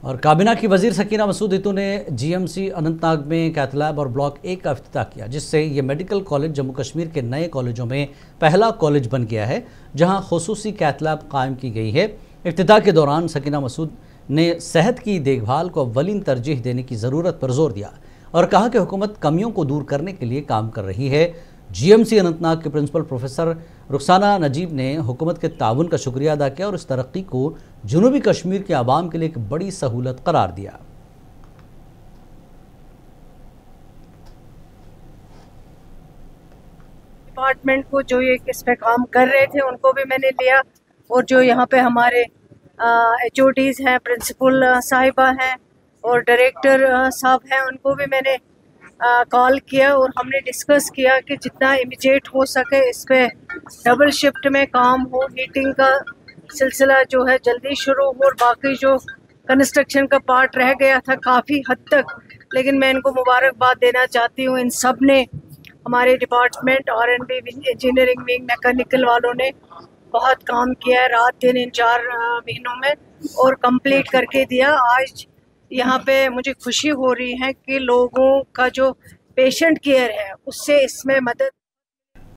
और काबीना की वजीर सकीना मसूद इतू ने जीएमसी अनंतनाग में कैथ लैब और ब्लॉक 1 का इफ्तिताह किया, जिससे ये मेडिकल कॉलेज जम्मू कश्मीर के नए कॉलेजों में पहला कॉलेज बन गया है जहां खुसूसी कैथ लैब कायम की गई है। इफ्तिताह के दौरान सकीना मसूद ने सेहत की देखभाल को अव्वलीन तरजीह देने की ज़रूरत पर जोर दिया और कहा कि हुकूमत कमियों को दूर करने के लिए काम कर रही है। जीएमसी अनंतनाग के प्रिंसिपल प्रोफेसर रुखसाना नजीब ने हुकूमत के ताउन का शुक्रिया अदा किया और इस तरक्की को जनूबी कश्मीर के आवाम के लिए एक बड़ी सहूलत करार दिया। डिपार्टमेंट को जो ये इस पे काम कर रहे थे उनको भी मैंने लिया, और जो यहाँ पे हमारे HODs हैं, प्रिंसिपल साहिबा हैं और डायरेक्टर साहब हैं, उनको भी मैंने कॉल किया और हमने डिस्कस किया कि जितना इमीडिएट हो सके इस पे डबल शिफ्ट में काम हो, मीटिंग का सिलसिला जो है जल्दी शुरू हो, और बाकी जो कंस्ट्रक्शन का पार्ट रह गया था काफ़ी हद तक, लेकिन मैं इनको मुबारकबाद देना चाहती हूँ। इन सब ने, हमारे department R&D engineering wing, mechanical वालों ने बहुत काम किया है रात दिन इन 4 महीनों में और कंप्लीट करके दिया। आज यहाँ पे मुझे खुशी हो रही है कि लोगों का जो पेशेंट केयर है उससे इसमें मदद